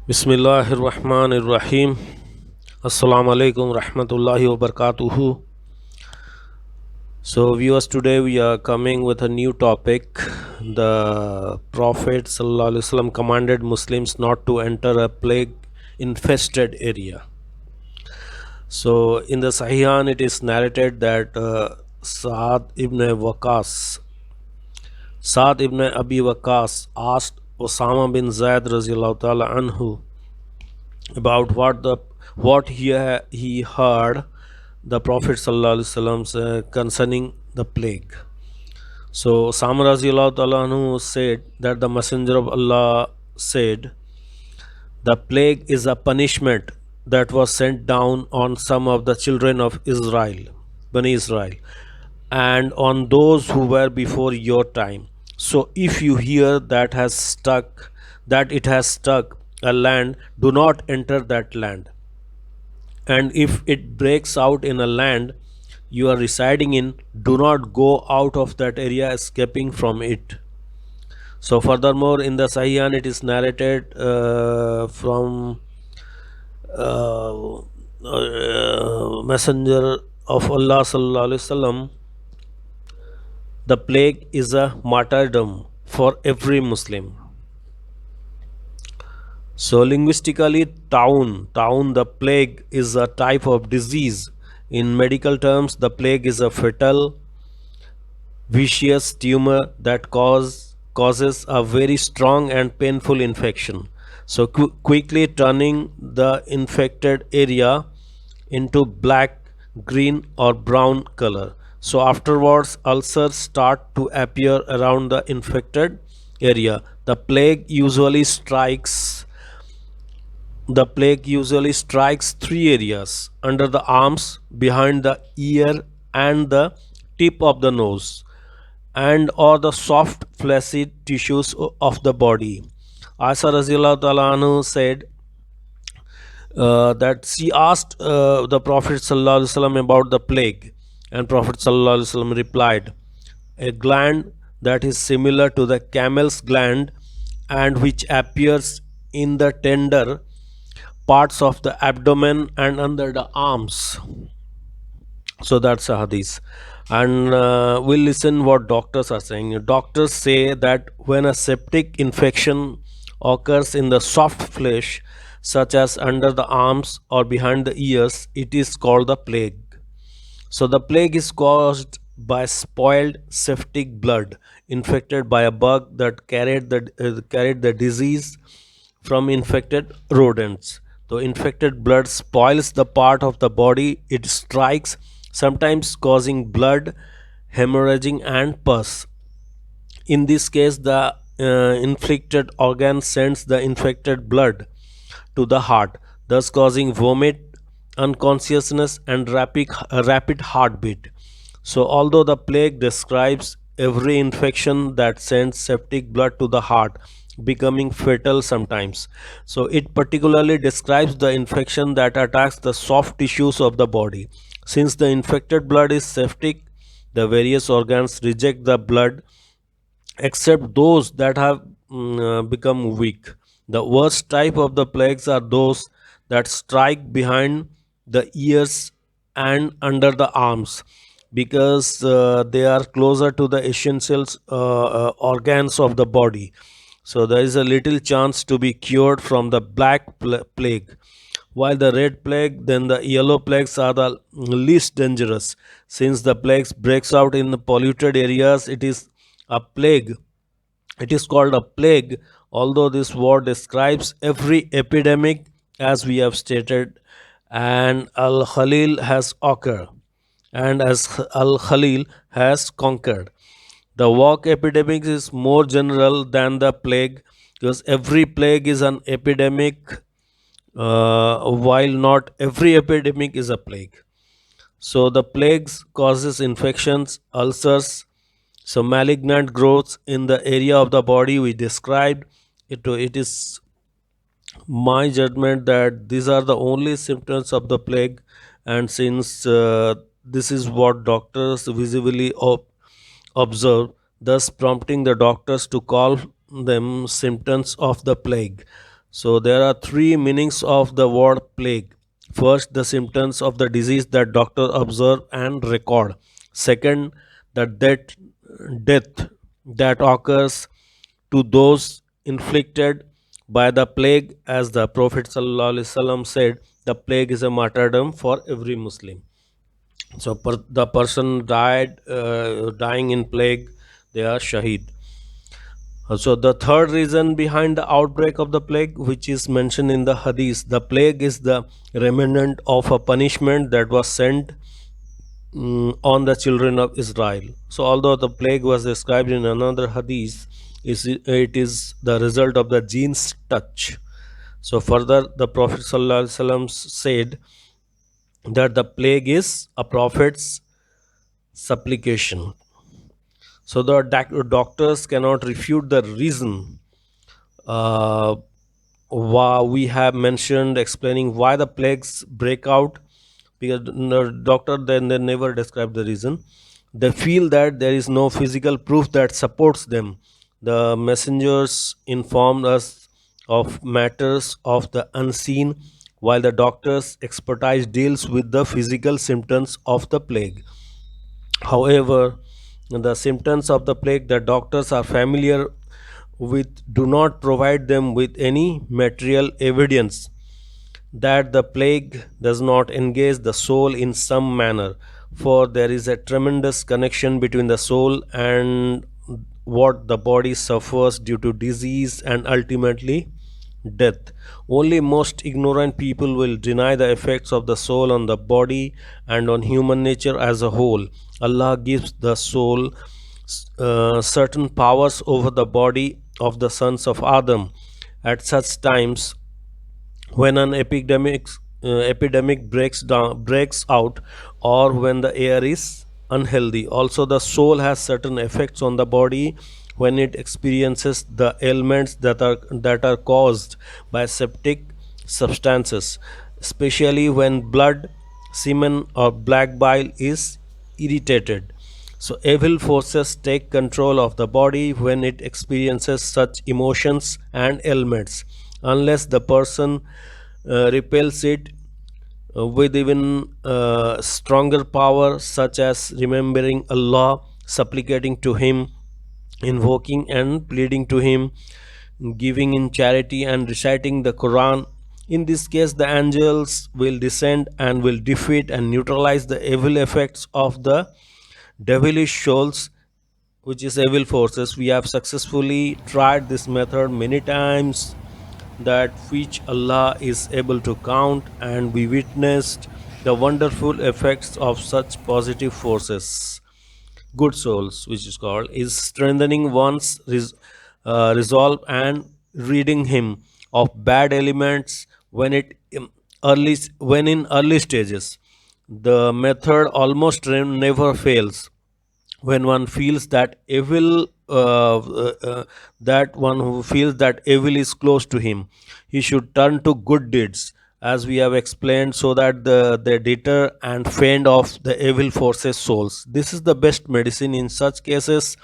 Bismillahirrahmanirrahim. Assalamu alaikum rahmatullahi wa barakatuhu. So, viewers, today we are coming with a new topic. The Prophet sallallahu alaihi wasallam commanded Muslims not to enter a plague infested area. So, in the Sahihan, it is narrated that Saad ibn Abi Waqas asked Osama bin Zaid radiallahu ta'ala anhu about what he heard the Prophet sallallahu alaihi wasallam say concerning the plague. So Samar radiallahu ta'ala anhu said that the Messenger of Allah said, the plague is a punishment that was sent down on some of the children of Israel, Bani Israel, and on those who were before your time. So if you hear that it has stuck a land, do not enter that land. And if it breaks out in a land you are residing in, do not go out of that area escaping from it. So furthermore, in the Sahihan, it is narrated from Messenger of Allah sallallahu alaihi wasallam, the plague is a martyrdom for every Muslim. So linguistically, taun, the plague is a type of disease. In medical terms, the plague is a fatal, vicious tumor that causes a very strong and painful infection. So quickly turning the infected area into black, green, or brown color. So afterwards, ulcers start to appear around the infected area. The plague usually strikes three areas: under the arms, behind the ear, and the tip of the nose, and or the soft fleshy tissues of the body. Aisha Razillah Talanu said that she asked the Prophet ﷺ about the plague, and Prophet ﷺ replied, a gland that is similar to the camel's gland and which appears in the tender parts of the abdomen and under the arms. So that's a hadith. And we'll listen what doctors are saying. Doctors say that when a septic infection occurs in the soft flesh, such as under the arms or behind the ears, it is called the plague. So the plague is caused by spoiled septic blood infected by a bug that carried the disease from infected rodents. So infected blood spoils the part of the body it strikes, sometimes causing blood hemorrhaging and pus. In this case, the inflicted organ sends the infected blood to the heart, thus causing vomit, unconsciousness, and rapid heartbeat. So, although the plague describes every infection that sends septic blood to the heart, becoming fatal sometimes. So, it particularly describes the infection that attacks the soft tissues of the body. Since the infected blood is septic, the various organs reject the blood except those that have become weak. The worst type of the plagues are those that strike behind the ears and under the arms, because they are closer to the essential organs of the body. So there is a little chance to be cured from the black plague. While the red plague, then the yellow plagues are the least dangerous. Since the plagues breaks out in the polluted areas, a plague. It is called a plague, although this word describes every epidemic, as we have stated, and Al Khalil has occurred, and as Al Khalil has conquered. The walk epidemic is more general than the plague, because every plague is an epidemic, while not every epidemic is a plague. So the plagues causes infections, ulcers, so malignant growths in the area of the body we described. It is my judgment that these are the only symptoms of the plague, and since this is what doctors visibly observe, thus prompting the doctors to call them symptoms of the plague. So there are three meanings of the word plague. First, the symptoms of the disease that doctors observe and record. Second, the death that occurs to those inflicted by the plague, as the Prophet ﷺ said, the plague is a martyrdom for every Muslim. So the person dying in plague, they are shaheed. So the third reason behind the outbreak of the plague, which is mentioned in the hadith, the plague is the remnant of a punishment that was sent on the children of Israel. So although the plague was described in another hadith, it is the result of the gene's touch. So further, the Prophet ﷺ said that the plague is a prophet's supplication. So the doctors cannot refute the reason uh, why we have mentioned explaining why the plagues break out, because the doctor then they never describe the reason. They feel that there is no physical proof that supports them. The messengers informed us of matters of the unseen, while the doctor's expertise deals with the physical symptoms of the plague. However, the symptoms of the plague that doctors are familiar with do not provide them with any material evidence that the plague does not engage the soul in some manner, for there is a tremendous connection between the soul and what the body suffers due to disease and ultimately death. Only most ignorant people will deny the effects of the soul on the body and on human nature as a whole. Allah gives the soul certain powers over the body of the sons of Adam at such times when an epidemic breaks out, or when the air is unhealthy. Also, the soul has certain effects on the body when it experiences the ailments that are caused by septic substances, especially when blood, semen, or black bile is irritated. So evil forces take control of the body when it experiences such emotions and ailments, unless the person repels it with even stronger power, such as remembering Allah, supplicating to Him, invoking and pleading to Him, giving in charity, and reciting the Quran. In this case, the angels will descend and will defeat and neutralize the evil effects of the devilish souls, which is evil forces. We have successfully tried this method many times, that which Allah is able to count, and we witnessed the wonderful effects of such positive forces. Good souls, which is called, is strengthening one's resolve and ridding him of bad elements when in early stages. The method almost never fails when one feels that evil that one who feels that evil is close to him. He should turn to good deeds, as we have explained, so that they deter and fend off the evil forces souls. This is the best medicine in such cases,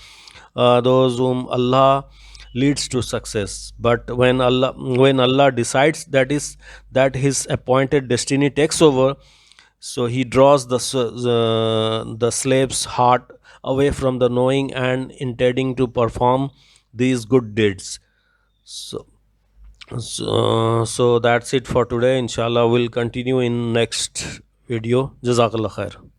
those whom Allah leads to success. But when Allah decides that his appointed destiny takes over, so he draws the slave's heart away from the knowing and intending to perform these good deeds. So, so that's it for today. Inshallah, we'll continue in next video. Jazakallah khair.